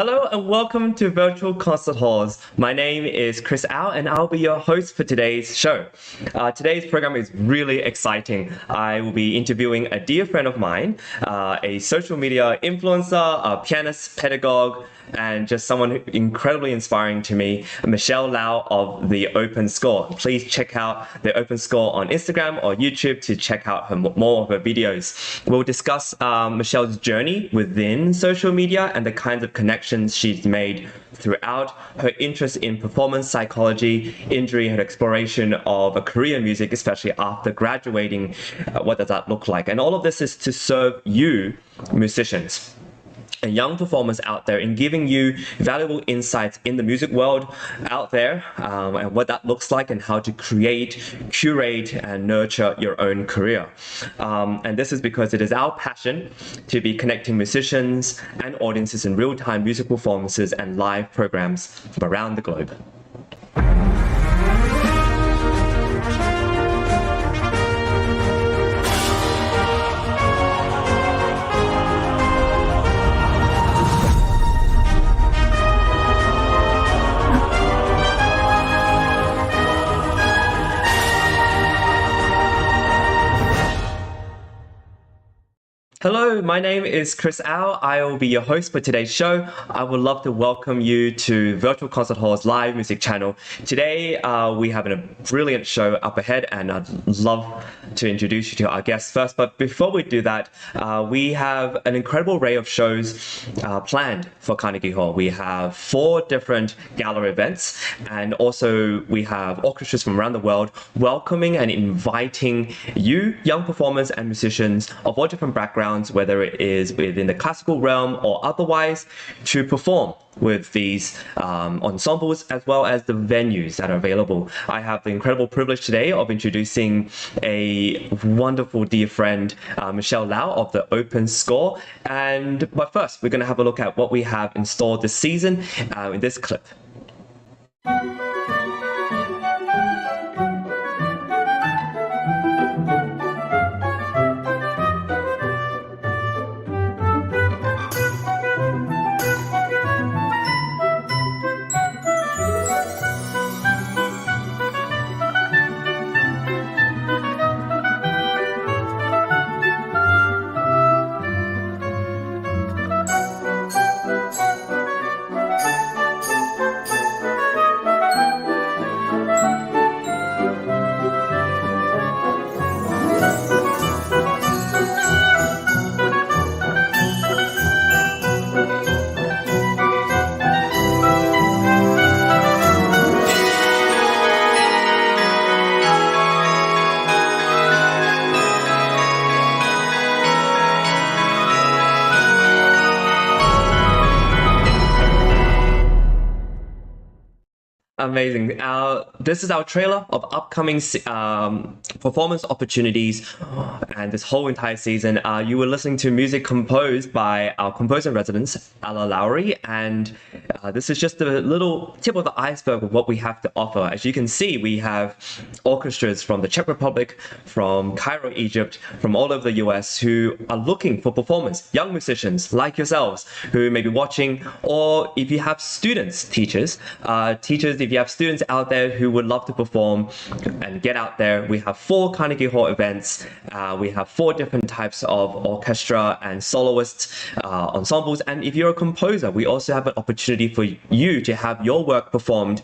Hello and welcome to Virtual Concert Halls. My name is Chris Au and I'll be your host for today's show. Today's program is really exciting. I will be interviewing a dear friend of mine, a social media influencer, a pianist, pedagogue, and just someone incredibly inspiring to me, Michelle Lau of the Open Score. Please check out the Open Score on Instagram or YouTube to check out more of her videos. We'll discuss Michelle's journey within social media and the kinds of connections she's made throughout, her interest in performance psychology, injury and exploration of a career in music, especially after graduating. What does that look like? And all of this is to serve you, musicians and young performers out there, in giving you valuable insights in the music world out there, and what that looks like and how to create, curate, and nurture your own career. And this is because it is our passion to be connecting musicians and audiences in real-time music performances and live programs from around the globe. Hello, my name is Chris Au. I will be your host for today's show. I would love to welcome you to Virtual Concert Hall's live music channel. Today, we have a brilliant show up ahead, and I'd love to introduce you to our guests first. But before we do that, we have an incredible array of shows planned for Carnegie Hall. We have 4 different gala events, and also we have orchestras from around the world welcoming and inviting you, young performers and musicians of all different backgrounds, whether it is within the classical realm or otherwise, to perform with these ensembles as well as the venues that are available. I have the incredible privilege today of introducing a wonderful dear friend, Michelle Lau of the Open Score. But first, we're going to have a look at what we have installed this season in this clip. Amazing. This is our trailer of upcoming performance opportunities and this whole entire season. You were listening to music composed by our composer in residence, Alla Lowery, and this is just a little tip of the iceberg of what we have to offer. As you can see, we have orchestras from the Czech Republic, from Cairo, Egypt, from all over the US who are looking for performers, young musicians like yourselves who may be watching, or if you have students, teachers, if you have students out there who would love to perform and get out there, we have 4 Carnegie Hall events. We have 4 different types of orchestra and soloists, ensembles. And if you're a composer, we also have an opportunity for you to have your work performed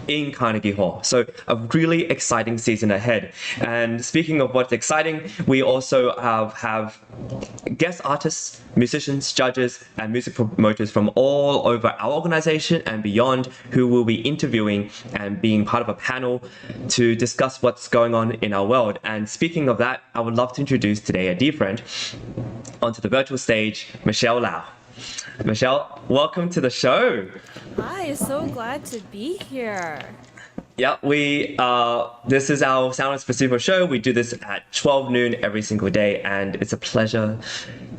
in Carnegie Hall. So a really exciting season ahead. And speaking of what's exciting, we also have guest artists, musicians, judges, and music promoters from all over our organization and beyond who will be interviewing and being part of a panel to discuss what's going on in our world. And speaking of that, I would love to introduce today a dear friend onto the virtual stage, Michelle Lau. Michelle, welcome to the show. Hi, so glad to be here. Yeah, this is our Sound Espressivo show. We do this at 12 noon every single day, and it's a pleasure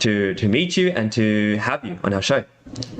to meet you and to have you on our show.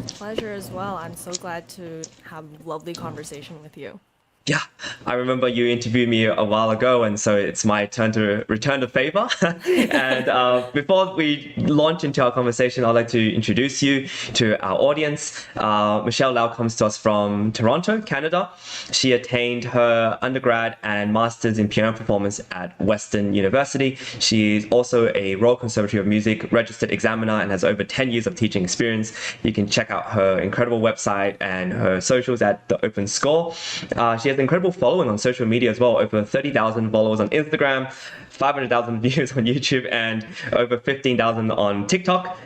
Pleasure as well. I'm so glad to have a lovely conversation with you. Yeah, I remember you interviewed me a while ago, and so it's my turn to return the favor. And before we launch into our conversation, I'd like to introduce you to our audience. Michelle Lau comes to us from Toronto, Canada. She attained her undergrad and master's in piano performance at Western University. She is also a Royal Conservatory of Music registered examiner and has over 10 years of teaching experience. You can check out her incredible website and her socials at the Open Score. She has an incredible following on social media as well, over 30,000 followers on Instagram, 500,000 views on YouTube, and over 15,000 on TikTok.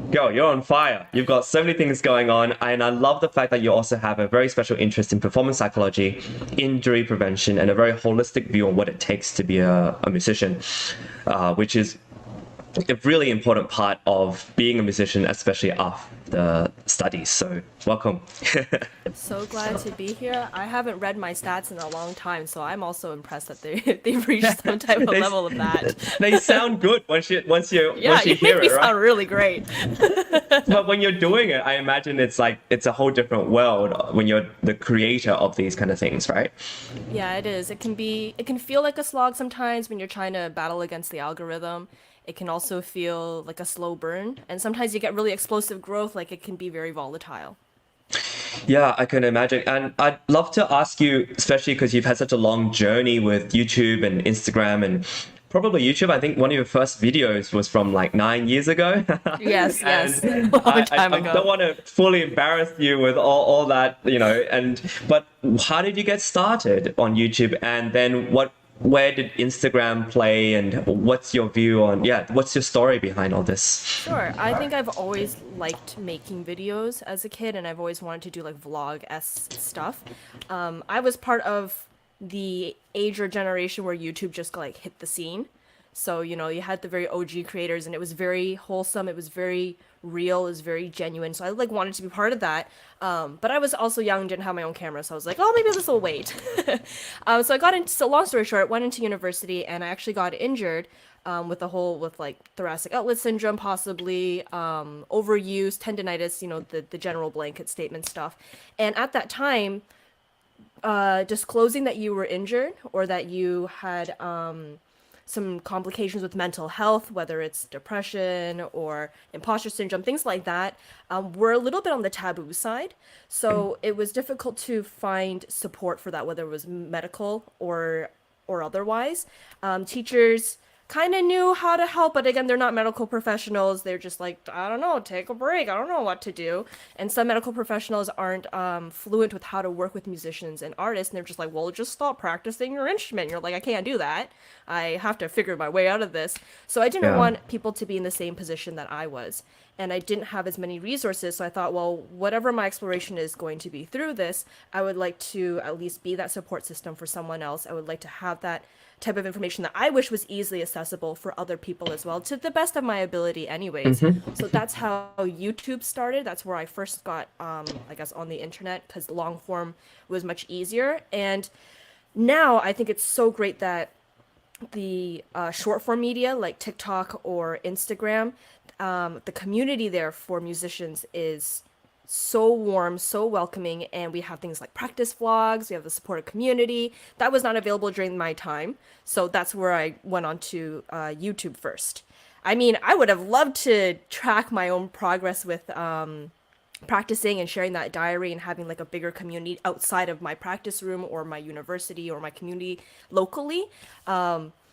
Girl, you're on fire. You've got so many things going on, and I love the fact that you also have a very special interest in performance psychology, injury prevention, and a very holistic view on what it takes to be a musician, which is a really important part of being a musician, especially after the studies. So welcome. So glad to be here. I haven't read my stats in a long time, so I'm also impressed that they've reached some type of level of that. They sound good once you Yeah, you hear make me it, right? sound really great. But when you're doing it, I imagine it's a whole different world when you're the creator of these kind of things, right? Yeah, it is. It can feel like a slog sometimes when you're trying to battle against the algorithm. It can also feel like a slow burn, and sometimes you get really explosive growth, like it can be very volatile. Yeah, I can imagine. And I'd love to ask you, especially because you've had such a long journey with YouTube and Instagram and probably YouTube. I think one of your first videos was from like 9 years ago. Yes, yes. And A long time I ago. don't want to fully embarrass you with all that, but how did you get started on YouTube? And then where did Instagram play, and what's your view on, what's your story behind all this? Sure. I think I've always liked making videos as a kid, and I've always wanted to do like vlog-esque stuff. I was part of the age or generation where YouTube just like hit the scene. So, you had the very OG creators, and it was very wholesome. It was very real. It was very genuine. So I like wanted to be part of that. But I was also young, didn't have my own camera. So I was like, oh, maybe this will wait. So I got into, so long story short, went into university, and I actually got injured with like thoracic outlet syndrome, possibly overuse, tendinitis, the general blanket statement stuff. And at that time, disclosing that you were injured or that you had some complications with mental health, whether it's depression or imposter syndrome, things like that, were a little bit on the taboo side. So it was difficult to find support for that, whether it was medical or otherwise. Teachers kind of knew how to help, but again, they're not medical professionals. They're just like, I don't know, take a break. I don't know what to do. And some medical professionals aren't fluent with how to work with musicians and artists. And they're just like, well, just stop practicing your instrument. You're like, I can't do that. I have to figure my way out of this. So I didn't want people to be in the same position that I was. And I didn't have as many resources. So I thought, well, whatever my exploration is going to be through this, I would like to at least be that support system for someone else. I would like to have that type of information that I wish was easily accessible for other people as well, to the best of my ability anyways. So that's how YouTube started. That's where I first got, I guess, on the internet, because long form was much easier. And now I think it's so great that the short form media like TikTok or Instagram, the community there for musicians is so warm, so welcoming, and we have things like practice vlogs, we have the supportive community. That was not available during my time, so that's where I went on to YouTube first. I mean, I would have loved to track my own progress with practicing and sharing that diary and having like a bigger community outside of my practice room or my university or my community locally.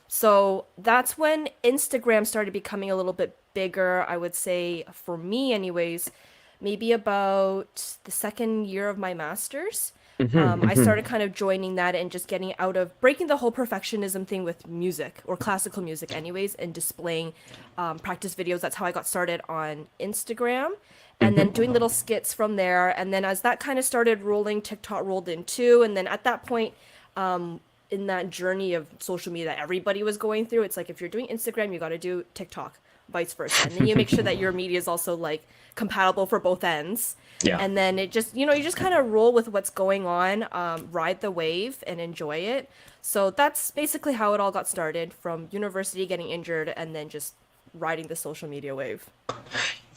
So that's when Instagram started becoming a little bit bigger, I would say, for me anyways. Maybe about the second year of my master's, I started kind of joining that and just getting out of breaking the whole perfectionism thing with music or classical music anyways, and displaying practice videos. That's how I got started on Instagram, and then doing little skits from there. And then as that kind of started rolling, TikTok rolled in too. And then at that point, in that journey of social media that everybody was going through, it's like, if you're doing Instagram, you got to do TikTok, vice versa. And then you make sure that your media is also like compatible for both ends. Yeah. And then it just, you just kind of roll with what's going on, ride the wave and enjoy it. So that's basically how it all got started, from university, getting injured, and then just riding the social media wave.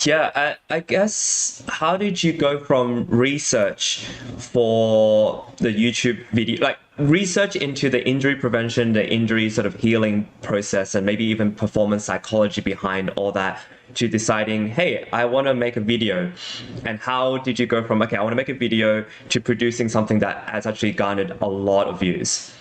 Yeah, I guess how did you go from research for the YouTube video, like research into the injury prevention, the injury sort of healing process, and maybe even performance psychology behind all that, to deciding, hey, I want to make a video? And how did you go from, okay, I want to make a video, to producing something that has actually garnered a lot of views?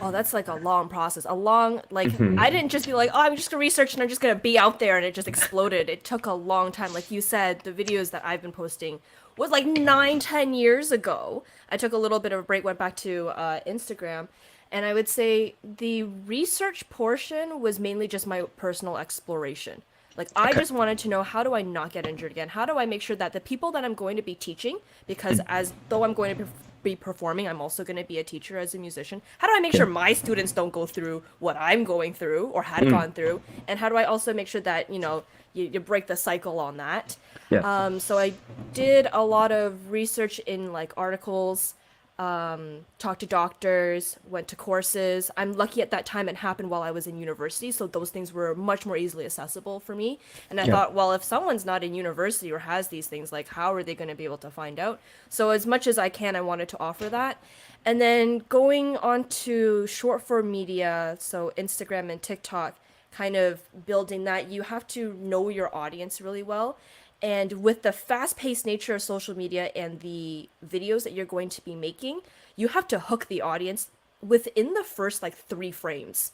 Oh, that's like a long process. A long, like, I didn't just be like, oh, I'm just gonna research and I'm just gonna be out there and it just exploded. It took a long time. Like you said, the videos that I've been posting was like 9, 10 years ago. I took a little bit of a break, went back to Instagram. And I would say the research portion was mainly just my personal exploration. Like, I Okay. just wanted to know, how do I not get injured again? How do I make sure that the people that I'm going to be teaching, because as though I'm going to be performing, I'm also going to be a teacher as a musician. How do I make Yeah. sure my students don't go through what I'm going through or had gone through? And how do I also make sure that, you break the cycle on that? Yeah. So I did a lot of research in like articles, talked to doctors, went to courses. I'm lucky at that time it happened while I was in university, so those things were much more easily accessible for me. And I Yeah. thought, well, if someone's not in university or has these things, like how are they going to be able to find out? So as much as I can, I wanted to offer that. And then going on to short form media, so Instagram and TikTok, kind of building that, you have to know your audience really well. And with the fast paced nature of social media and the videos that you're going to be making, you have to hook the audience within the first like 3 frames,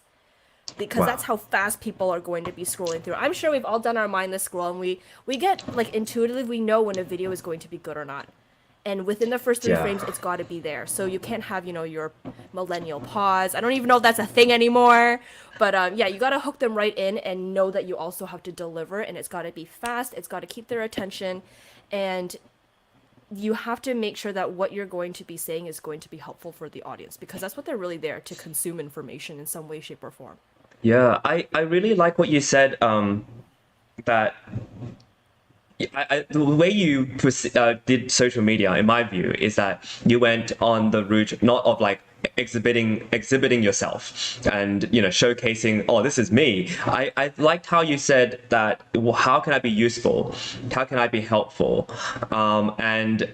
because that's Wow. how fast people are going to be scrolling through. I'm sure we've all done our mindless scroll, and we get like intuitively, we know when a video is going to be good or not. And within the first three Yeah. frames, it's got to be there. So you can't have, your millennial pause. I don't even know if that's a thing anymore. But yeah, you got to hook them right in and know that you also have to deliver. And it's got to be fast. It's got to keep their attention. And you have to make sure that what you're going to be saying is going to be helpful for the audience, because that's what they're really there to consume information in some way, shape, or form. Yeah, I really like what you said, that the way you did social media, in my view, is that you went on the route not of like exhibiting yourself and showcasing, oh, this is me. I liked how you said that, well, how can I be useful, how can I be helpful, and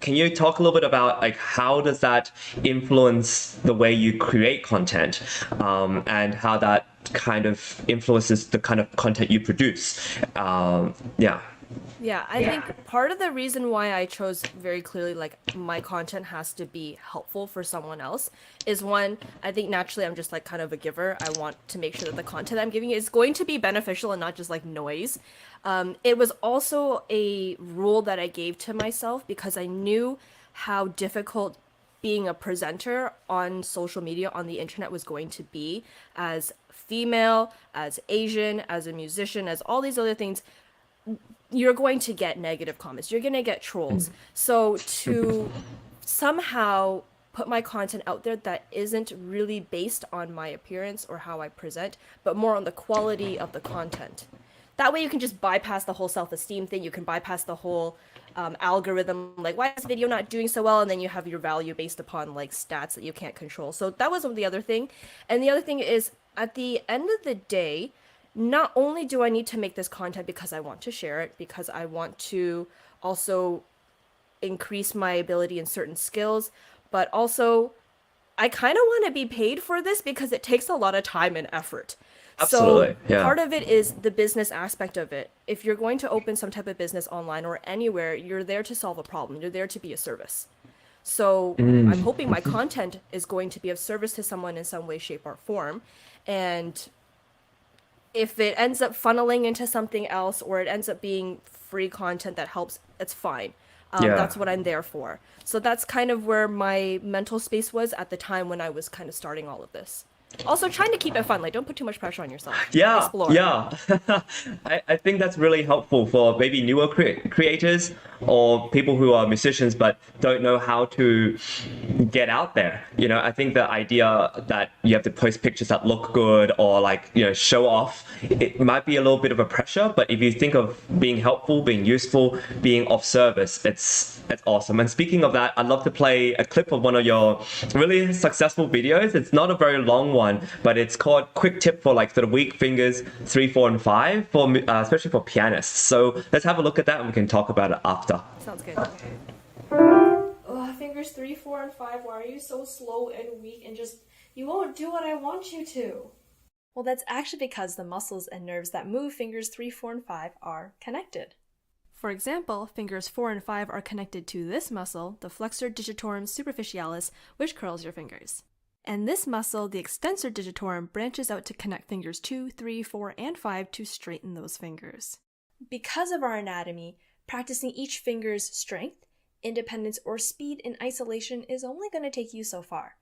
can you talk a little bit about like how does that influence the way you create content, and how that kind of influences the kind of content you produce? Yeah. Yeah, I think part of the reason why I chose very clearly, like, my content has to be helpful for someone else is, one, I think naturally I'm just like kind of a giver. I want to make sure that the content I'm giving is going to be beneficial and not just like noise. It was also a rule that I gave to myself because I knew how difficult being a presenter on social media, on the internet, was going to be as female, as Asian, as a musician, as all these other things. You're going to get negative comments. You're going to get trolls. So to somehow put my content out there that isn't really based on my appearance or how I present, but more on the quality of the content. That way you can just bypass the whole self-esteem thing. You can bypass the whole algorithm, like, why is this video not doing so well? And then you have your value based upon like stats that you can't control. So that was the other thing. And the other thing is, at the end of the day, not only do I need to make this content because I want to share it, because I want to also increase my ability in certain skills, but also I kind of want to be paid for this because it takes a lot of time and effort. So Absolutely. Yeah. part of it is the business aspect of it. If you're going to open some type of business online or anywhere, you're there to solve a problem. You're there to be a service. So I'm hoping my content is going to be of service to someone in some way, shape, or form. And if it ends up funneling into something else, or it ends up being free content that helps, it's fine. Yeah. That's what I'm there for. So that's kind of where my mental space was at the time when I was kind of starting all of this. Also trying to keep it fun. Like, don't put too much pressure on yourself. Yeah, Explore. yeah. I think that's really helpful for maybe newer creators or people who are musicians but don't know how to get out there. I think the idea that you have to post pictures that look good or like, show off, it might be a little bit of a pressure, but if you think of being helpful, being useful, being of service, it's awesome. And speaking of that, I'd love to play a clip of one of your really successful videos. It's not a very long one, one, but it's called Quick Tip for like sort of weak fingers 3, 4, and 5 for especially for pianists. So let's have a look at that and we can talk about it after. Sounds good. Fingers 3, 4, and 5. Why are you so slow and weak and just you won't do what I want you to? Well, that's actually because the muscles and nerves that move fingers 3, 4, and 5 are connected. For example, fingers 4 and 5 are connected to this muscle, the flexor digitorum superficialis, which curls your fingers. And this muscle, the extensor digitorum, branches out to connect fingers 2, 3, 4, and 5 to straighten those fingers. Because of our anatomy, practicing each finger's strength, independence, or speed in isolation is only going to take you so far.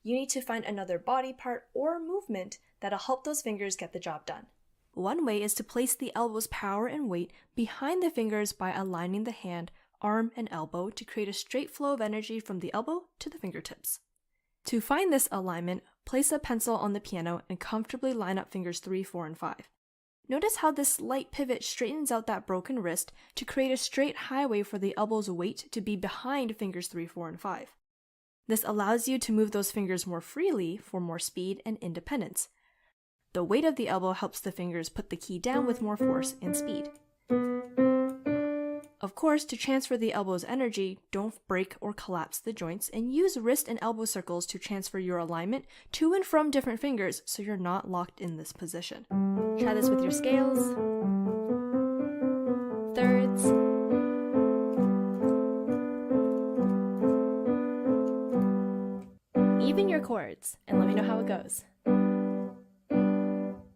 You need to find another body part or movement that'll help those fingers get the job done. One way is to place the elbow's power and weight behind the fingers by aligning the hand, arm, and elbow to create a straight flow of energy from the elbow to the fingertips. To find this alignment, place a pencil on the piano and comfortably line up fingers 3, 4, and 5. Notice how this slight pivot straightens out that broken wrist to create a straight highway for the elbow's weight to be behind fingers 3, 4, and 5. This allows you to move those fingers more freely for more speed and independence. The weight of the elbow helps the fingers put the key down with more force and speed. Of course, to transfer the elbow's energy, don't break or collapse the joints and use wrist and elbow circles to transfer your alignment to and from different fingers so you're not locked in this position. Try this with your scales, thirds, even your chords, and let me know how it goes.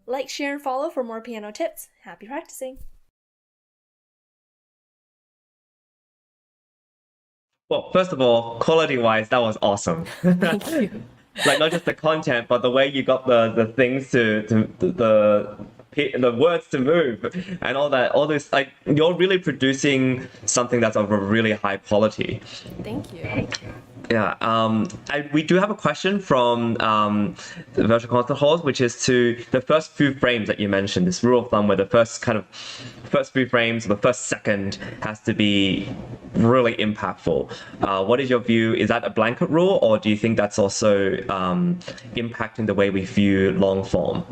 Like, share, and follow for more piano tips. Happy practicing! Well, first of all, quality-wise, that was awesome. Thank you. Like not just the content, but the way you got the things the words to move and all that, all this, like you're really producing something that's of a really high quality. Thank you. Yeah, we do have a question from the virtual concert halls, which is to the first few frames that you mentioned, this rule of thumb where the first few frames, or the first second has to be really impactful. What is your view? Is that a blanket rule, or do you think that's also impacting the way we view long form?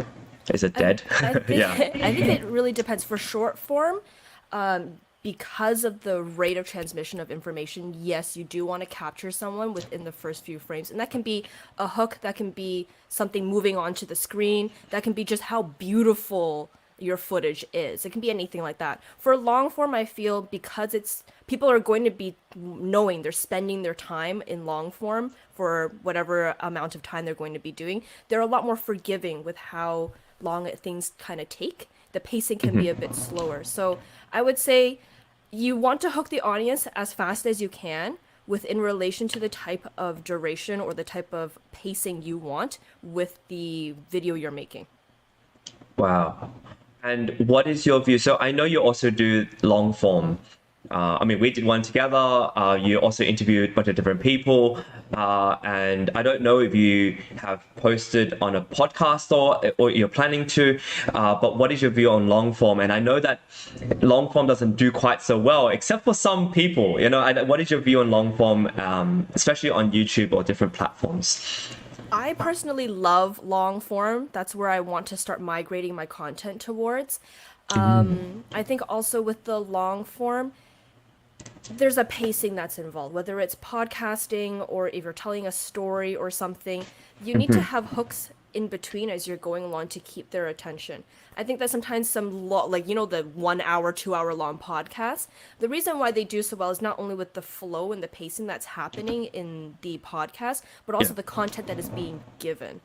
Is it dead? I think it really depends. For short form, because of the rate of transmission of information, yes, you do want to capture someone within the first few frames. And that can be a hook, that can be something moving onto the screen, that can be just how beautiful your footage is. It can be anything like that. For long form, I feel because people are going to be knowing they're spending their time in long form for whatever amount of time they're going to be doing, they're a lot more forgiving with how long things kind of take. The pacing can be a bit slower. So I would say you want to hook the audience as fast as you can within relation to the type of duration or the type of pacing you want with the video you're making. Wow. And what is your view? So I know you also do long form. We did one together. You also interviewed a bunch of different people. And I don't know if you have posted on a podcast or you're planning to, but what is your view on long form? And I know that long form doesn't do quite so well, except for some people. What is your view on long form, especially on YouTube or different platforms? I personally love long form. That's where I want to start migrating my content towards. I think also with the long form, there's a pacing that's involved, whether it's podcasting or if you're telling a story or something, you need to have hooks in between as you're going along to keep their attention. I think that sometimes the 1 hour, 2 hour long podcasts, the reason why they do so well is not only with the flow and the pacing that's happening in the podcast, but also the content that is being given.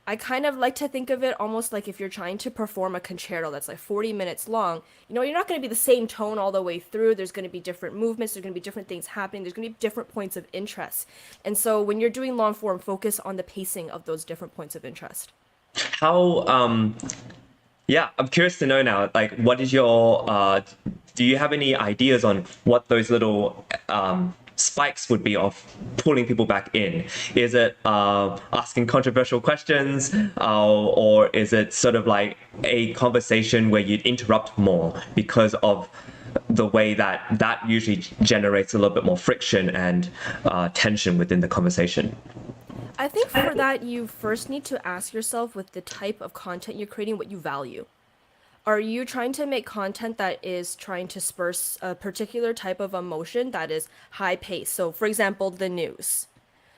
I kind of like to think of it almost like if you're trying to perform a concerto that's like 40 minutes long, you're not going to be the same tone all the way through. There's going to be different movements. There's going to be different things happening. There's going to be different points of interest. And so when you're doing long form, focus on the pacing of those different points of interest. I'm curious to know now, like, what is your, do you have any ideas on what those little spikes would be of pulling people back in? Is it asking controversial questions, or is it sort of like a conversation where you'd interrupt more because of the way that usually generates a little bit more friction and tension within the conversation? I think for that, you first need to ask yourself with the type of content you're creating, what you value. Are you trying to make content that is trying to spur a particular type of emotion that is high pace? So, for example, the news.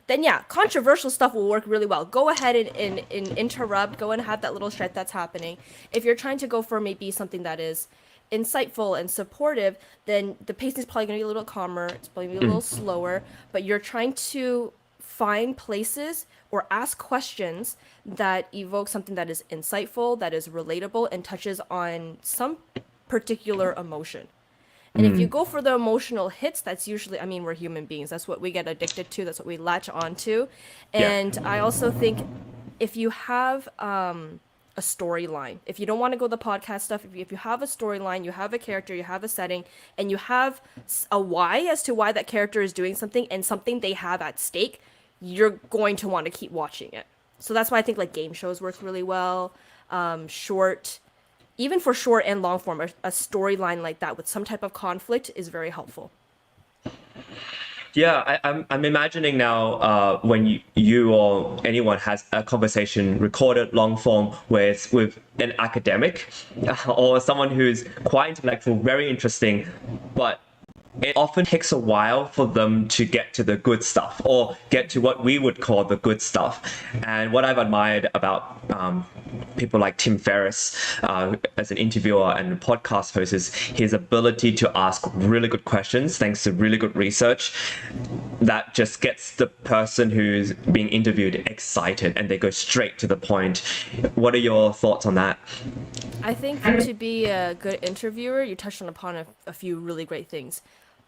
Then yeah, controversial stuff will work really well. Go ahead and interrupt, go and have that little shred that's happening. If you're trying to go for maybe something that is insightful and supportive, then the pacing is probably going to be a little calmer, it's probably going to be a little slower, but you're trying to find places or ask questions that evoke something that is insightful, that is relatable, and touches on some particular emotion. And if you go for the emotional hits, that's usually, I mean, we're human beings. That's what we get addicted to. That's what we latch onto. And I also think if you have a storyline, if you don't want to go the podcast stuff, if you have a storyline, you have a character, you have a setting, and you have a why as to why that character is doing something and something they have at stake, you're going to want to keep watching it. So that's why I think like game shows work really well. Even for short and long form, a storyline like that with some type of conflict is very helpful. Yeah, I'm imagining now when you or anyone has a conversation recorded long form with an academic or someone who's quite intellectual, very interesting, but it often takes a while for them to get to the good stuff or get to what we would call the good stuff. And what I've admired about people like Tim Ferriss as an interviewer and podcast host is his ability to ask really good questions thanks to really good research that just gets the person who's being interviewed excited and they go straight to the point. What are your thoughts on that? I think to be a good interviewer, you touched upon a few really great things.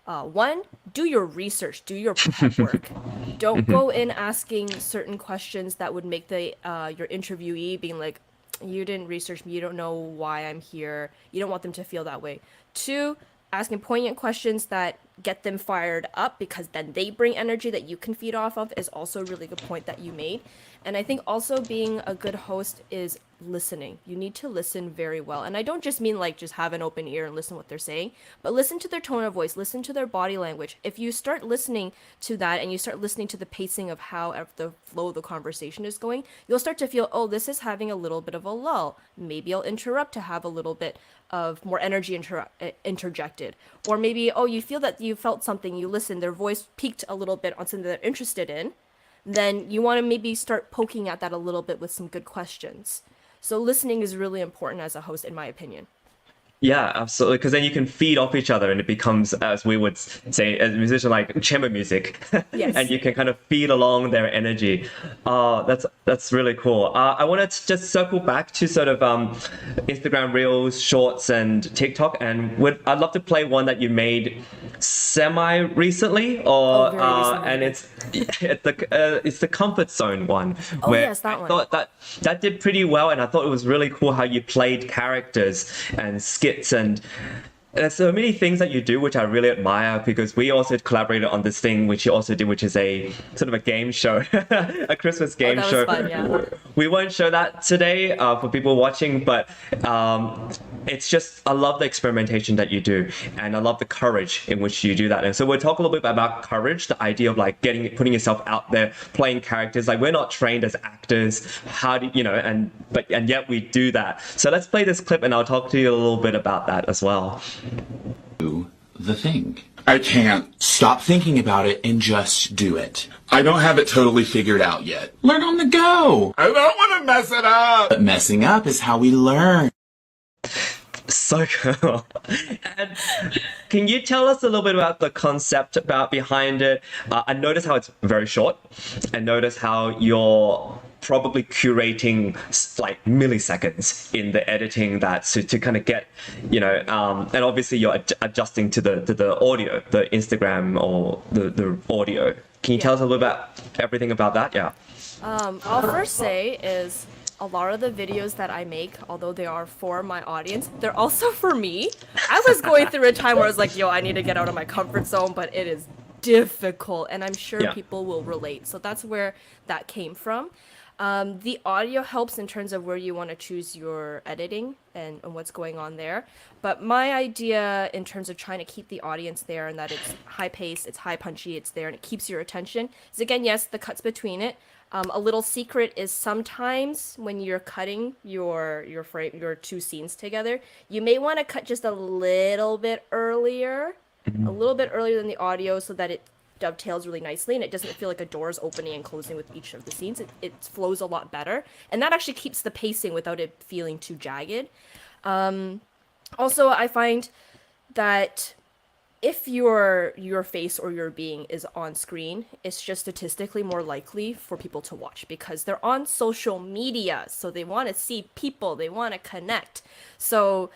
One, do your research, do your prep work. Don't go in asking certain questions that would make the your interviewee being like, you didn't research me, you don't know why I'm here. You don't want them to feel that way. Two, asking poignant questions that get them fired up because then they bring energy that you can feed off of is also a really good point that you made. And I think also being a good host is listening. You need to listen very well. And I don't just mean like just have an open ear and listen what they're saying, but listen to their tone of voice, listen to their body language. If you start listening to that and you start listening to the pacing of how the flow of the conversation is going, you'll start to feel, oh, this is having a little bit of a lull. Maybe I'll interrupt to have a little bit of more energy interjected. Or maybe, oh, you feel that you felt something, you listened, their voice peaked a little bit on something they're interested in, then you want to maybe start poking at that a little bit with some good questions. So listening is really important as a host, in my opinion. Yeah, absolutely. Because then you can feed off each other and it becomes, as we would say, as a musician, like chamber music. Yes. And you can kind of feed along their energy. That's really cool. I want to just circle back to sort of Instagram Reels, Shorts, and TikTok. And I'd love to play one that you made semi-recently. Very recently. And it's the comfort zone one. Oh, where yes, that I one. thought that did pretty well. And I thought it was really cool how you played characters and skits, and there's so many things that you do which I really admire, because we also collaborated on this thing which you also did, which is a sort of a game show, a Christmas game that was show. fun, yeah. We won't show that today for people watching, but it's just, I love the experimentation that you do, and I love the courage in which you do that. And so we'll talk a little bit about courage, the idea of like putting yourself out there, playing characters. Like, we're not trained as actors. How do you know? And yet we do that. So let's play this clip, and I'll talk to you a little bit about that as well. Do the thing. I can't stop thinking about it and just do it. I don't have it totally figured out yet. Learn on the go. I don't want to mess it up. But messing up is how we learn. So cool. And can you tell us a little bit about the concept behind it? I noticed how it's very short. I noticed how you're probably curating like milliseconds in the editing to kind of get, and obviously you're adjusting to the audio, the Instagram or the audio. Can you tell us a little bit about everything about that? Yeah. I'll first say is a lot of the videos that I make, although they are for my audience, they're also for me. I was going through a time where I was like, I need to get out of my comfort zone, but it is difficult, and I'm sure people will relate. So that's where that came from. The audio helps in terms of where you want to choose your editing and what's going on there. But my idea in terms of trying to keep the audience there, and that it's high paced, it's high punchy, it's there, and it keeps your attention, is again, yes, the cuts between it. A little secret is sometimes when you're cutting your frame, your two scenes together, you may want to cut just a little bit earlier, than the audio, so that it dovetails really nicely and it doesn't feel like a door is opening and closing with each of the scenes. It flows a lot better, and that actually keeps the pacing without it feeling too jagged. Also, I find that if your face or your being is on screen, it's just statistically more likely for people to watch because they're on social media, so they want to see people, they want to connect. So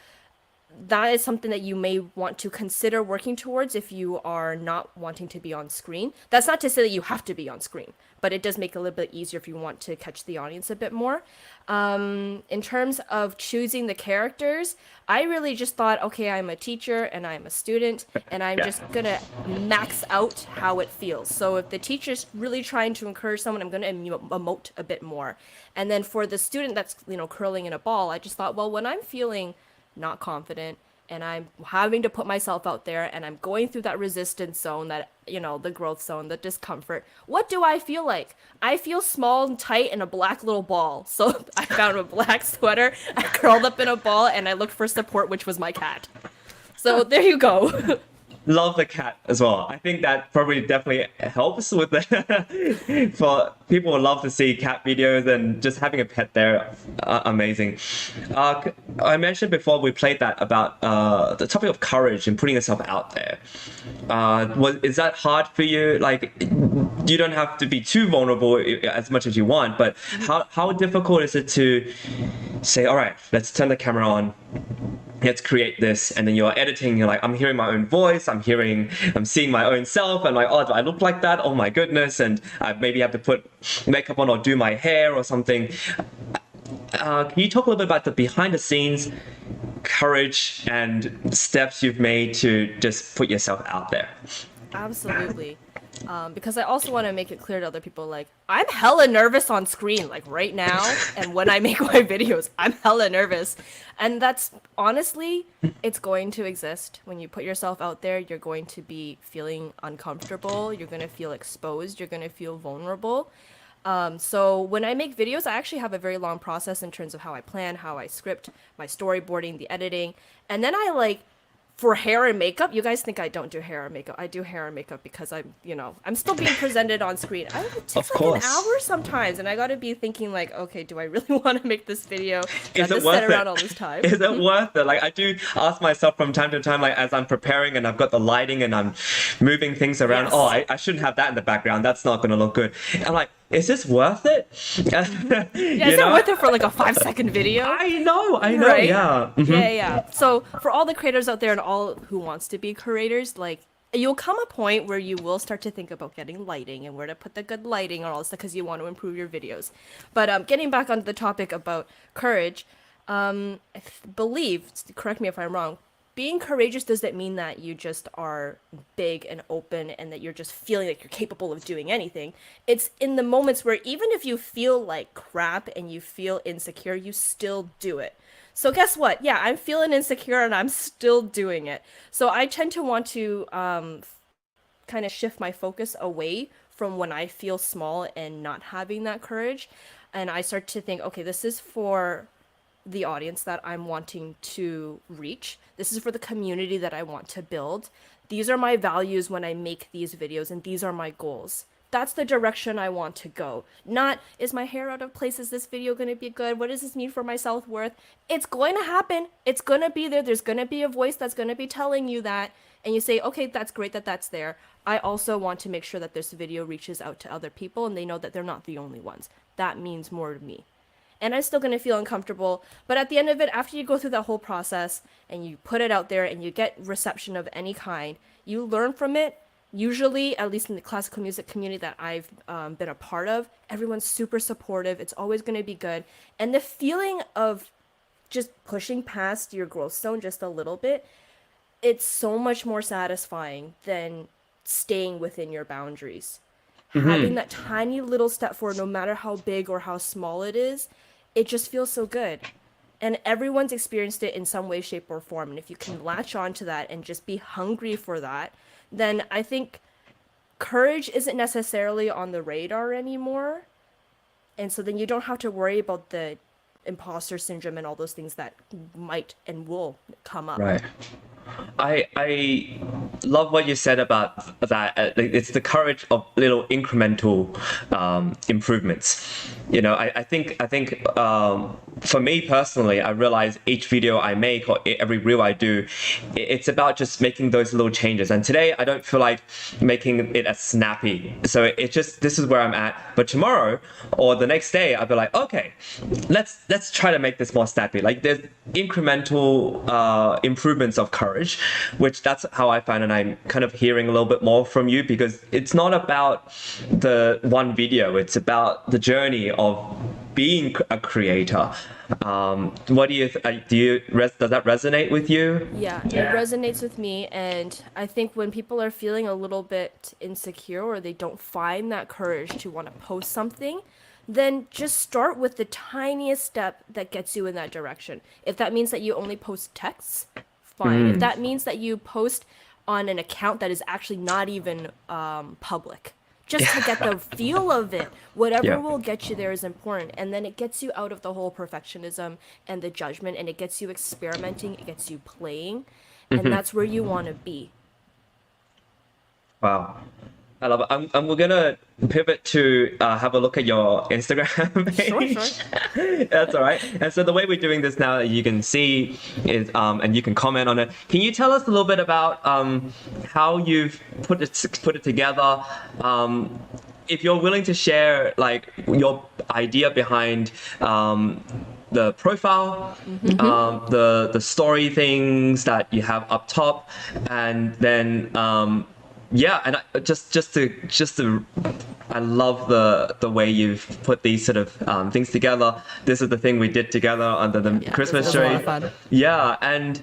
that is something that you may want to consider working towards if you are not wanting to be on screen. That's not to say that you have to be on screen, but it does make it a little bit easier if you want to catch the audience a bit more. In terms of choosing the characters, I really just thought, okay, I'm a teacher and I'm a student, and I'm just gonna max out how it feels. So if the teacher's really trying to encourage someone, I'm gonna emote a bit more. And then for the student that's, curling in a ball, I just thought, well, when I'm feeling not confident and I'm having to put myself out there and I'm going through that resistance zone, that, the growth zone, the discomfort, what do I feel like? I feel small and tight in a black little ball. So I found a black sweater, I curled up in a ball, and I looked for support, which was my cat. So there you go. Love the cat as well. I think that probably definitely helps with the for people who love to see cat videos, and just having a pet there, amazing. I mentioned before we played that about the topic of courage and putting yourself out there. Is that hard for you? Like, you don't have to be too vulnerable as much as you want, but how difficult is it to say, all right, let's turn the camera on, let's create this, and then you're editing, you're like, I'm hearing my own voice, I'm seeing my own self, and like, oh, do I look like that? Oh my goodness, and I maybe have to put makeup on or do my hair or something. Can you talk a little bit about the behind the scenes courage and steps you've made to just put yourself out there? Absolutely. Because I also want to make it clear to other people, like, I'm hella nervous on screen, like right now, and when I make my videos, I'm hella nervous. And that's, honestly, it's going to exist. When you put yourself out there, you're going to be feeling uncomfortable, you're going to feel exposed, you're going to feel vulnerable. So when I make videos, I actually have a very long process in terms of how I plan, how I script, my storyboarding, the editing, and then for hair and makeup, you guys think I don't do hair and makeup. I do hair and makeup because I'm still being presented on screen. It takes like an hour sometimes, and I gotta be thinking like, okay, do I really want to make this video? Is it worth it? All this time? Is it worth it? Like, I do ask myself from time to time, like as I'm preparing and I've got the lighting and I'm moving things around. Yes. Oh, I shouldn't have that in the background. That's not gonna look good. I'm like, is this worth it? Yeah, is it worth it for like a 5-second video? I know, right? Yeah. Mm-hmm. Yeah. So for all the creators out there and all who wants to be creators, like, you'll come a point where you will start to think about getting lighting and where to put the good lighting and all this stuff because you want to improve your videos. But getting back onto the topic about courage, I believe, correct me if I'm wrong, being courageous doesn't mean that you just are big and open and that you're just feeling like you're capable of doing anything. It's in the moments where even if you feel like crap and you feel insecure, you still do it. So guess what? Yeah, I'm feeling insecure and I'm still doing it. So I tend to want to kind of shift my focus away from when I feel small and not having that courage. And I start to think, okay, this is for the audience that I'm wanting to reach. This is for the community that I want to build. These are my values when I make these videos, and these are my goals. That's the direction I want to go. Not, is my hair out of place? Is this video going to be good? What does this mean for my self-worth? It's going to happen. It's going to be there. There's going to be a voice that's going to be telling you that. And you say, okay, that's great that that's there. I also want to make sure that this video reaches out to other people and they know that they're not the only ones. That means more to me. And I'm still going to feel uncomfortable. But at the end of it, after you go through that whole process and you put it out there and you get reception of any kind, you learn from it. Usually, at least in the classical music community that I've been a part of, everyone's super supportive. It's always going to be good. And the feeling of just pushing past your growth zone just a little bit, it's so much more satisfying than staying within your boundaries. Mm-hmm. Having that tiny little step forward, no matter how big or how small it is, it just feels so good. And everyone's experienced it in some way, shape, or form. And if you can latch on to that and just be hungry for that, then I think courage isn't necessarily on the radar anymore. And so then you don't have to worry about the imposter syndrome and all those things that might and will come up. Right. I love what you said about that. It's the courage of little incremental improvements. You know, I think for me personally, I realize each video I make or every reel I do, it's about just making those little changes. And today I don't feel like making it as snappy. So it's just, this is where I'm at. But tomorrow or the next day, I'll be like, okay, let's try to make this more snappy. Like there's incremental improvements of courage, which that's how I find, and I'm kind of hearing a little bit more from you, because it's not about the one video, it's about the journey of being a creator. What do you does that resonate with you? Yeah, it resonates with me, and I think when people are feeling a little bit insecure or they don't find that courage to want to post something, then just start with the tiniest step that gets you in that direction. If that means that you only post texts, fine. If that means that you post on an account that is actually not even public, just to get the feel of it, whatever will get you there is important. And then it gets you out of the whole perfectionism and the judgment, and it gets you experimenting, it gets you playing, and that's where you want to be. Wow. I love it. We're gonna pivot to have a look at your Instagram page. Sure. That's all right. And so the way we're doing this now, you can see is, and you can comment on it. Can you tell us a little bit about how you've put it together? If you're willing to share, like, your idea behind the profile, the story things that you have up top, and then and I love the way you've put these sort of things together. This is the thing we did together under the Christmas tree. A lot of fun. Yeah, and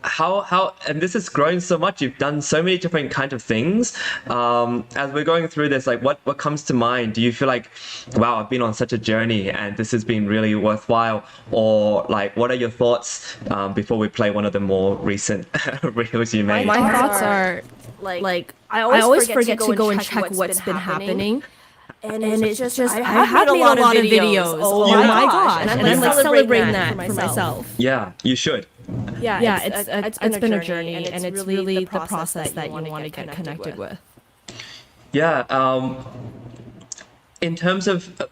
how and this has grown so much. You've done so many different kind of things. As we're going through this, like, what comes to mind? Do you feel like, wow, I've been on such a journey and this has been really worthwhile? Or like, what are your thoughts before we play one of the more recent reels you made? My thoughts are like I always forget to go and check what's been happening. And it's just I have made a lot of videos. Oh my gosh. And I'm like celebrating that for myself. Yeah, you should. Yeah, it's been a journey, and it's really the process that you want to get connected with. Yeah, in terms of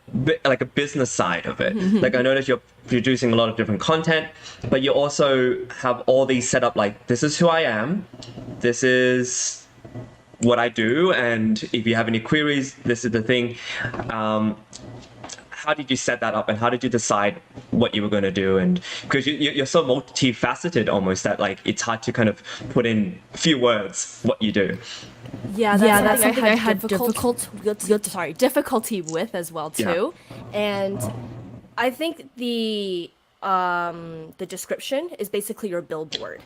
like a business side of it, like I noticed you're producing a lot of different content, but you also have all these set up, like, this is who I am, this is what I do, and if you have any queries, this is the thing. How did you set that up, and how did you decide what you were going to do? And because you're so multifaceted almost that, like, it's hard to kind of put in a few words what you do. That's something I had difficulty with as well too. And I think the description is basically your billboard.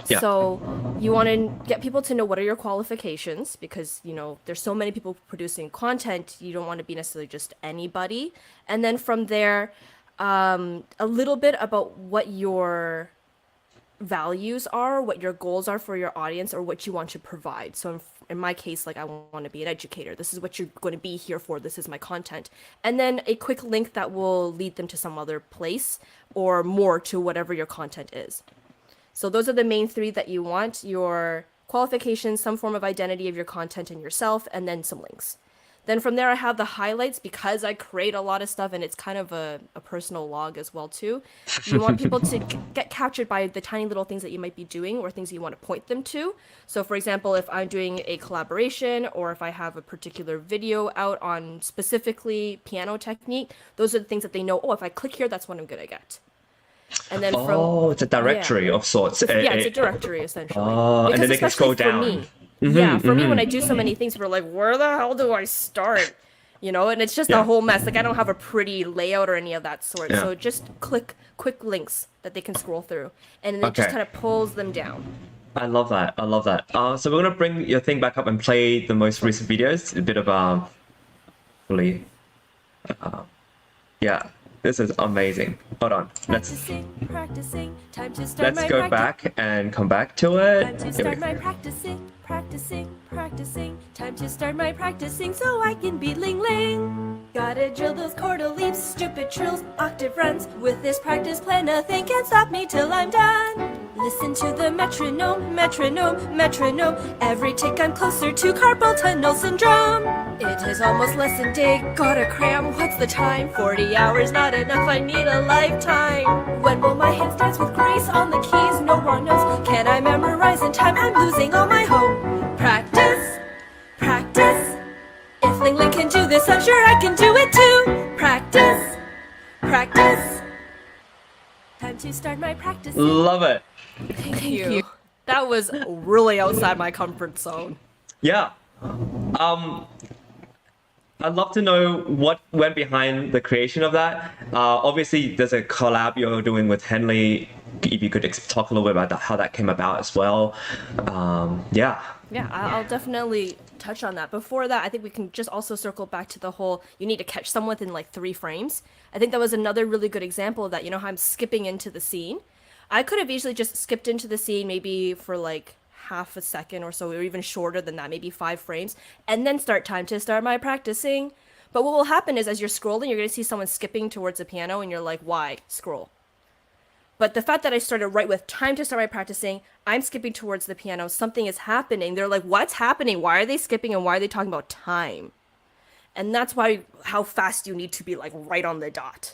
Yeah. So you want to get people to know what are your qualifications, because, you know, there's so many people producing content. You don't want to be necessarily just anybody. And then from there, a little bit about what your values are, what your goals are for your audience, or what you want to provide. So in my case, like, I want to be an educator. This is what you're going to be here for. This is my content. And then a quick link that will lead them to some other place or more to whatever your content is. So those are the main three that you want: your qualifications, some form of identity of your content and yourself, and then some links. Then from there, I have the highlights, because I create a lot of stuff and it's kind of a personal log as well too. You want people to get captured by the tiny little things that you might be doing or things that you want to point them to. So for example, if I'm doing a collaboration or if I have a particular video out on specifically piano technique, those are the things that they know, oh, if I click here, that's what I'm going to get. And then it's a directory of sorts. It's a directory essentially. And then they can scroll down. For me, when I do so many things, we're like, where the hell do I start? You know, and it's just a whole mess. Like, I don't have a pretty layout or any of that sort. So just click quick links that they can scroll through, and it just kind of pulls them down. I love that. So we're gonna bring your thing back up and play the most recent videos. A bit of This is amazing. Hold on. Practicing, time to start Let's my go back and come back to it. Time to Here we start go. my practicing. Time to start my practicing so I can be Ling Ling. Gotta drill those chordal leaps, stupid trills, octave runs. With this practice plan, nothing can stop me till I'm done. Listen to the metronome, metronome, metronome. Every tick I'm closer to carpal tunnel syndrome. It is almost lesson day, gotta cram. What's the time? 40 hours, not enough, I need a lifetime. When will my hands dance with grace on the keys? No one knows. Can I memorize in time? I'm losing all my hope. Practice, practice. If Ling Ling can do this, I'm sure I can do it too. Practice, practice. Time to start my practicing. Love it. Thank you. That was really outside my comfort zone. Yeah. I'd love to know what went behind the creation of that. Obviously, there's a collab you're doing with Henley. If you could talk a little bit about that, how that came about as well. Yeah. Yeah, I'll definitely touch on that. Before that, I think we can just also circle back to the whole, you need to catch someone within like 3 frames. I think that was another really good example of that. You know how I'm skipping into the scene? I could have easily just skipped into the scene maybe for like half a second or so, or even shorter than that, maybe 5 frames, and then time to start my practicing. But what will happen is as you're scrolling, you're going to see someone skipping towards the piano, and you're like, why? Scroll. But the fact that I started right with time to start my practicing, I'm skipping towards the piano, something is happening. They're like, what's happening? Why are they skipping, and why are they talking about time? And that's how fast you need to be like right on the dot.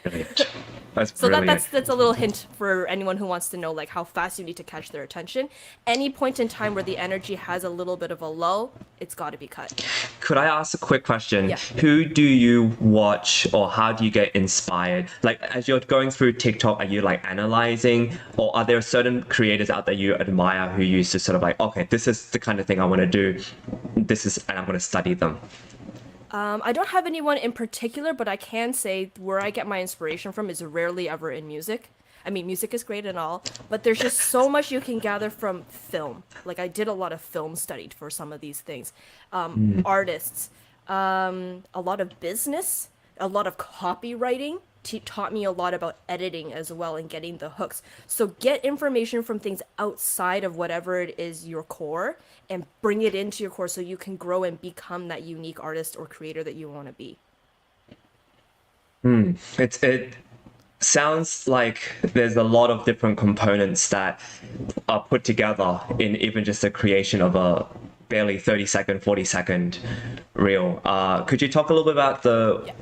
Brilliant. That's So brilliant. that's a little hint for anyone who wants to know like how fast you need to catch their attention. Any point in time where the energy has a little bit of a lull, it's got to be cut. Could I ask a quick question? Yeah. Who do you watch, or how do you get inspired? Like, as you're going through TikTok, are you like analyzing, or are there certain creators out there you admire who used to sort of like, okay, this is the kind of thing I want to do, and I'm going to study them? I don't have anyone in particular, but I can say where I get my inspiration from is rarely ever in music. I mean, music is great and all, but there's just so much you can gather from film. Like, I did a lot of film study for some of these things. Artists, a lot of business, a lot of copywriting taught me a lot about editing as well and getting the hooks. So get information from things outside of whatever it is your core and bring it into your core so you can grow and become that unique artist or creator that you want to be. It sounds like there's a lot of different components that are put together in even just the creation of a barely 30-second, 40-second reel. Could you talk a little bit about the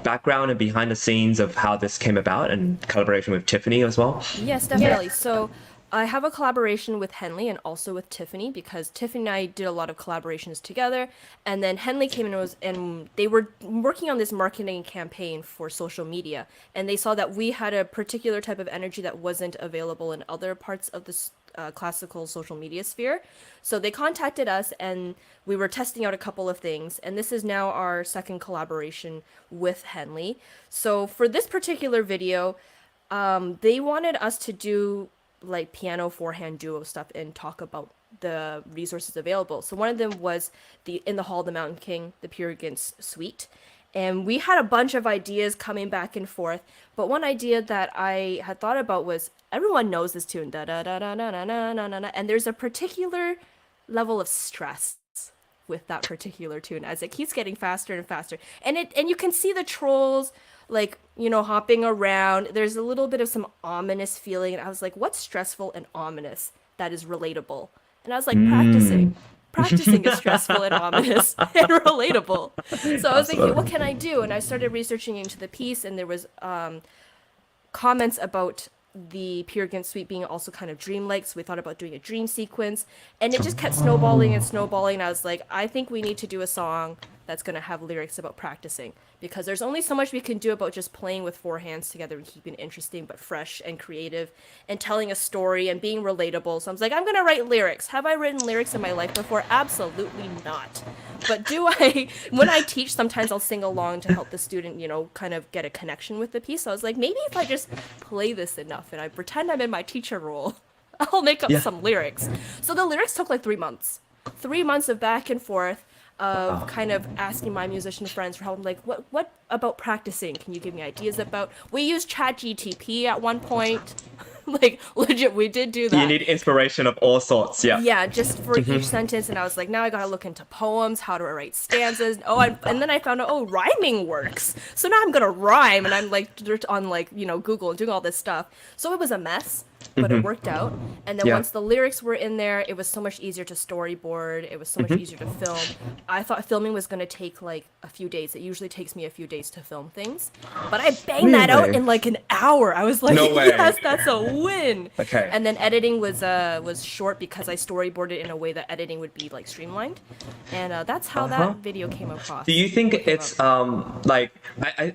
background and behind the scenes of how this came about and collaboration with Tiffany as well? Yes, definitely. So I have a collaboration with Henley and also with Tiffany because Tiffany and I did a lot of collaborations together. And then Henley came in and they were working on this marketing campaign for social media. And they saw that we had a particular type of energy that wasn't available in other parts of this classical social media sphere. So they contacted us and we were testing out a couple of things. And this is now our second collaboration with Henley. So for this particular video, they wanted us to do like piano forehand duo stuff and talk about the resources available. So one of them was the In the Hall of the Mountain King, the Purigans suite. And we had a bunch of ideas coming back and forth. But one idea that I had thought about was everyone knows this tune, da da da da da da da da da, and there's a particular level of stress with that particular tune as it keeps getting faster and faster. And you can see the trolls like, you know, hopping around. There's a little bit of some ominous feeling. And I was like, what's stressful and ominous that is relatable? And I was like, practicing. Practicing is stressful and ominous and relatable. So I was thinking, what can I do? And I started researching into the piece, and there was comments about the Purigan suite being also kind of dreamlike. So we thought about doing a dream sequence, and it just kept snowballing and snowballing. And I was like, I think we need to do a song that's going to have lyrics about practicing, because there's only so much we can do about just playing with 4 hands together and keeping it interesting but fresh and creative and telling a story and being relatable. So I was like, I'm going to write lyrics. Have I written lyrics in my life before? Absolutely not. But when I teach, sometimes I'll sing along to help the student, you know, kind of get a connection with the piece. So I was like, maybe if I just play this enough and I pretend I'm in my teacher role, I'll make up some lyrics. So the lyrics took like 3 months. 3 months of back and forth. of kind of asking my musician friends for help. Like, what about practicing? Can you give me ideas about? We used ChatGTP at one point. Like, legit, we did do that. You need inspiration of all sorts, yeah. Yeah, just for each sentence, and I was like, now I gotta look into poems, how to write stanzas. And then I found out, rhyming works. So now I'm gonna rhyme, and I'm like on like Google and doing all this stuff. So it was a mess, but it worked out. And then once the lyrics were in there, it was so much easier to storyboard. It was so much easier to film. I thought filming was gonna take like a few days. It usually takes me a few days to film things, but I banged that out in like an hour. I was like, No way. yes, that's a win. Okay. And then editing was short because I storyboarded in a way that editing would be like streamlined, and that's how that video came across. Do you think it's like I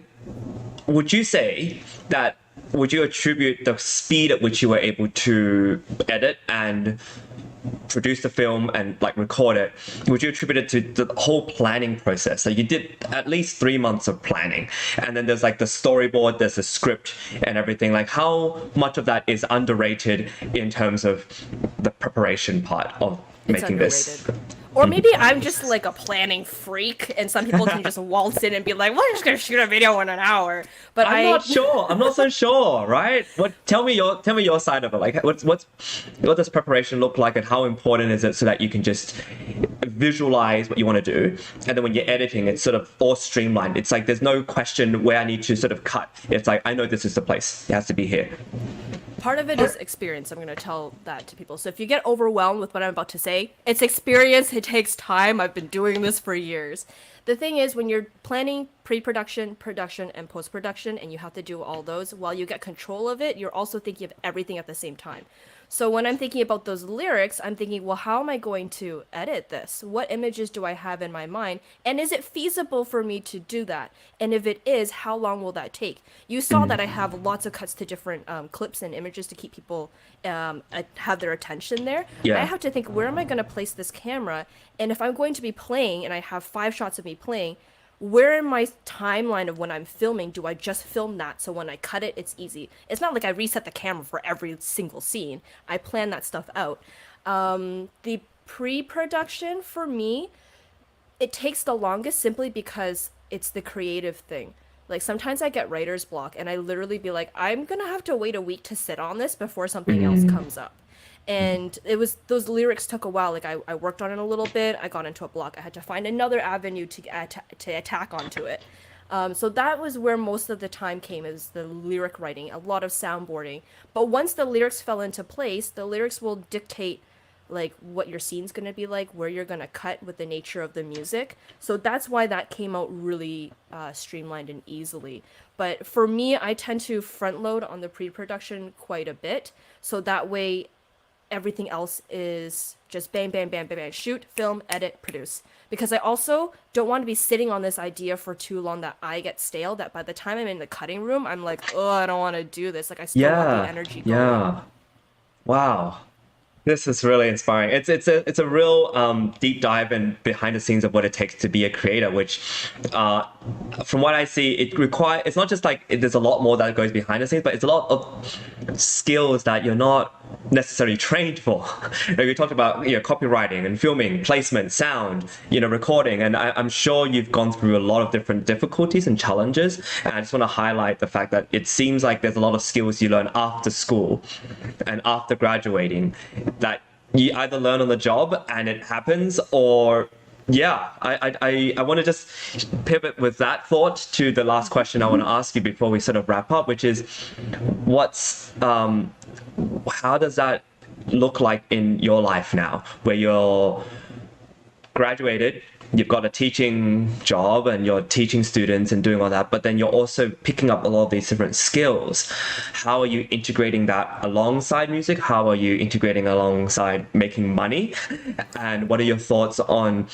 would you say that would you attribute the speed at which you were able to edit and produce the film and like record it, would you attribute it to the whole planning process? So you did at least 3 months of planning, and then there's like the storyboard, there's a script and everything. Like, how much of that is underrated in terms of the preparation part of making this? Or maybe I'm just like a planning freak, and some people can just waltz in and be like, "Well, I'm just gonna shoot a video in an hour." But I'm not sure. I'm not so sure, right? Tell me your side of it. Like, what does preparation look like, and how important is it so that you can just visualize what you want to do, and then when you're editing, it's sort of all streamlined. It's like there's no question where I need to sort of cut. It's like I know this is the place. It has to be here. Part of it is experience. I'm going to tell that to people. So if you get overwhelmed with what I'm about to say, it's experience. It takes time. I've been doing this for years. The thing is, when you're planning pre-production, production, and post-production, and you have to do all those, while you get control of it, you're also thinking of everything at the same time. So when I'm thinking about those lyrics, I'm thinking, well, how am I going to edit this? What images do I have in my mind? And is it feasible for me to do that? And if it is, how long will that take? You saw that I have lots of cuts to different clips and images to keep people have their attention there. Yeah. I have to think, where am I going to place this camera? And if I'm going to be playing and I have 5 shots of me playing, where in my timeline of when I'm filming do I just film that so when I cut it, it's easy? It's not like I reset the camera for every single scene. I plan that stuff out. The pre-production for me, it takes the longest simply because it's the creative thing. Like sometimes I get writer's block and I literally be like, I'm gonna have to wait a week to sit on this before something else comes up. And it was, those lyrics took a while. Like I worked on it a little bit. I got into a block. I had to find another avenue to attack onto it. So that was where most of the time came, is the lyric writing, a lot of soundboarding. But once the lyrics fell into place, the lyrics will dictate like what your scene's going to be like, where you're going to cut with the nature of the music. So that's why that came out really streamlined and easily. But for me, I tend to front load on the pre-production quite a bit. So that way everything else is just bang, bang, bang, bang, bang, shoot, film, edit, produce. Because I also don't want to be sitting on this idea for too long that I get stale, that by the time I'm in the cutting room, I'm like, oh, I don't want to do this. Like, I still want the energy going. Yeah. Wow. This is really inspiring. It's a real deep dive in behind the scenes of what it takes to be a creator, which from what I see, it's not just like there's a lot more that goes behind the scenes, but it's a lot of skills that you're not necessarily trained for. Like we talked about, copywriting and filming, placement, sound, recording, and I'm sure you've gone through a lot of different difficulties and challenges. And I just want to highlight the fact that it seems like there's a lot of skills you learn after school and after graduating that you either learn on the job and it happens, or I want to just pivot with that thought to the last question I want to ask you before we sort of wrap up, which is how does that look like in your life now, where you're graduated, you've got a teaching job and you're teaching students and doing all that, but then you're also picking up a lot of these different skills. How are you integrating that alongside music? How are you integrating alongside making money? And what are your thoughts on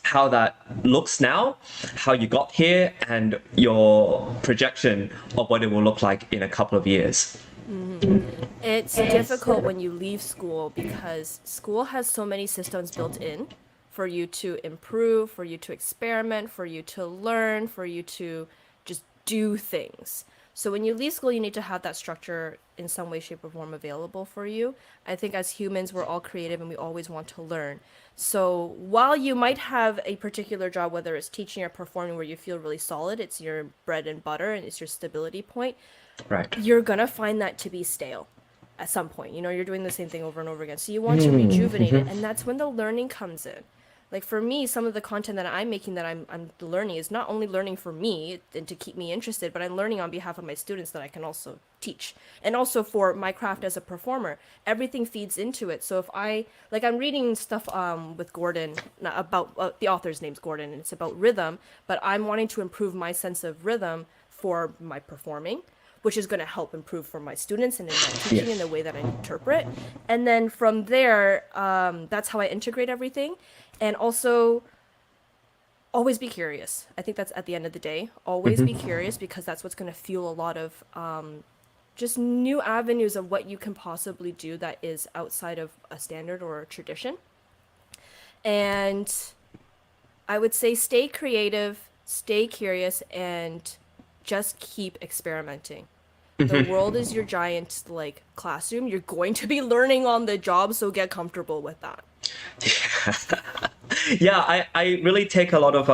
how that looks now, how you got here, and your projection of what it will look like in a couple of years? It's difficult when you leave school because school has so many systems built in for you to improve, for you to experiment, for you to learn, for you to just do things. So when you leave school, you need to have that structure in some way, shape, or form available for you. I think as humans, we're all creative and we always want to learn. So while you might have a particular job, whether it's teaching or performing, where you feel really solid, it's your bread and butter and it's your stability point, Right. you're gonna find that to be stale at some point. You know, you're doing the same thing over and over again. So you want to rejuvenate it, and that's when the learning comes in. Like for me, some of the content that I'm making that I'm learning is not only learning for me and to keep me interested, but I'm learning on behalf of my students that I can also teach. And also for my craft as a performer, everything feeds into it. So if I'm reading stuff with Gordon about, the author's name's Gordon, and it's about rhythm, but I'm wanting to improve my sense of rhythm for my performing, which is going to help improve for my students and in my teaching and the way that I interpret. And then from there, that's how I integrate everything. And also, always be curious. I think that's at the end of the day. Always be curious, because that's what's going to fuel a lot of just new avenues of what you can possibly do that is outside of a standard or a tradition. And I would say stay creative, stay curious, and just keep experimenting. The world is your giant like classroom. You're going to be learning on the job, so get comfortable with that. Yeah, I really take a lot of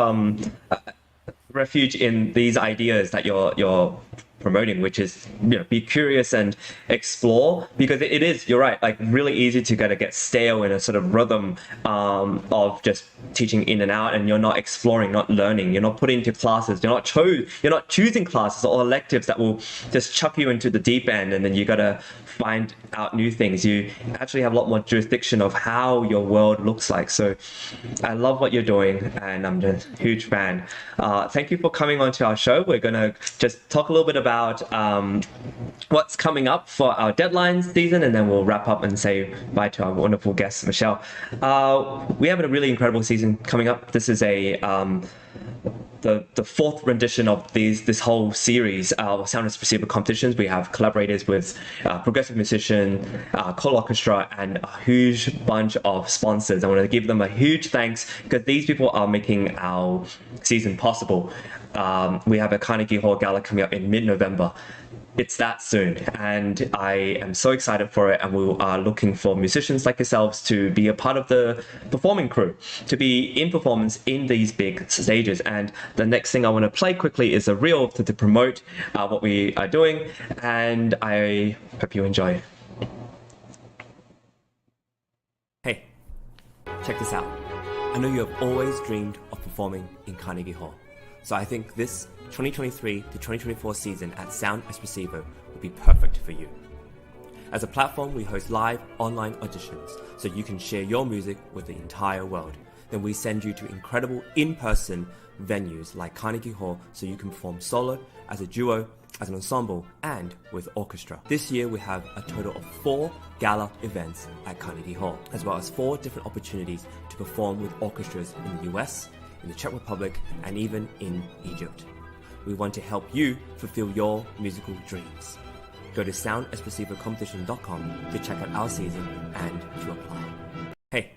refuge in these ideas that you're promoting, which is, you know, be curious and explore, because it is, you're right, like really easy to get stale in a sort of rhythm of just teaching in and out, and you're not exploring, not learning, you're not put into classes, you're not choosing classes or electives that will just chuck you into the deep end, and then you gotta find out new things. You actually have a lot more jurisdiction of how your world looks like. So I love what you're doing, and I'm just a huge fan. Thank you for coming on to our show. We're gonna just talk a little bit about what's coming up for our deadline season, and then we'll wrap up and say bye to our wonderful guest, Michelle. We have a really incredible season coming up. This is the fourth rendition of this whole series, Sound Espressivo competitions. We have collaborators with progressive musician, call orchestra, and a huge bunch of sponsors. I want to give them a huge thanks, because these people are making our season possible. We have a Carnegie Hall Gala coming up in mid-November. It's that soon, and I am so excited for it, and we are looking for musicians like yourselves to be a part of the performing crew, to be in performance in these big stages. And the next thing I want to play quickly is a reel to promote what we are doing, and I hope you enjoy. Hey, check this out. I know you have always dreamed of performing in Carnegie Hall, so I think this 2023 to 2024 season at Sound Espressivo will be perfect for you. As a platform, we host live online auditions so you can share your music with the entire world. Then we send you to incredible in-person venues like Carnegie Hall so you can perform solo, as a duo, as an ensemble, and with orchestra. This year we have a total of 4 gala events at Carnegie Hall, as well as 4 different opportunities to perform with orchestras in the US, in the Czech Republic, and even in Egypt. We want to help you fulfill your musical dreams. Go to soundespressivocompetition.com to check out our season and to apply. Hey,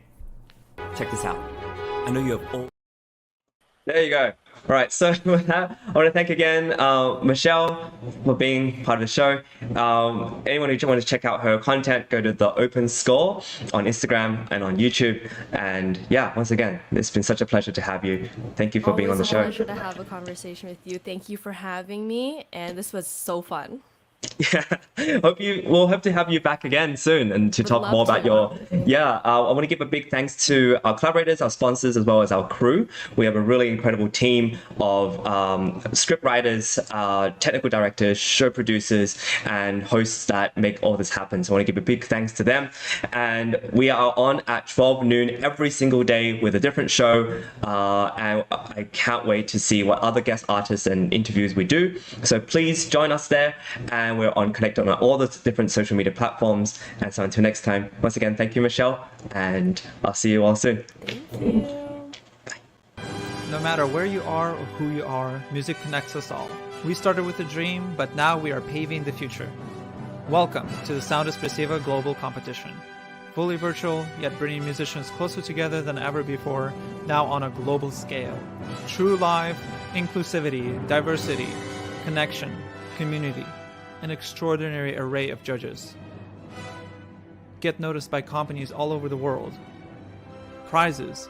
check this out. I know you have all... There you go. All right, so with that, I want to thank again Michelle for being part of the show. Anyone who wants to check out her content, go to the Open Score on Instagram and on YouTube. And yeah, once again, it's been such a pleasure to have you. Thank you for being on the show. Always a pleasure to have a conversation with you. Thank you for having me, and this was so fun. Yeah, we'll hope to have you back again soon, and to talk more about your... Yeah, I want to give a big thanks to our collaborators, our sponsors, as well as our crew. We have a really incredible team of script writers, technical directors, show producers, and hosts that make all this happen. So I want to give a big thanks to them. And we are on at 12 noon every single day with a different show. And I can't wait to see what other guest artists and interviews we do. So please join us there. And we're connected on all the different social media platforms. And so until next time, once again, thank you, Michelle, and I'll see you all soon. Thank you. No matter where you are or who you are, music connects us all. We started with a dream, but now we are paving the future. Welcome to the Sound Espressivo Global Competition. Fully virtual, yet bringing musicians closer together than ever before, now on a global scale. True live, inclusivity, diversity, connection, community, an extraordinary array of judges. Get noticed by companies all over the world. Prizes,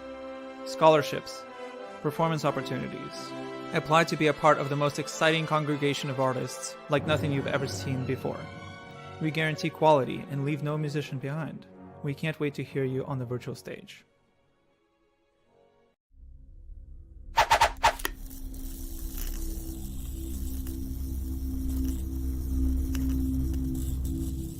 scholarships, performance opportunities. Apply to be a part of the most exciting congregation of artists like nothing you've ever seen before. We guarantee quality and leave no musician behind. We can't wait to hear you on the virtual stage.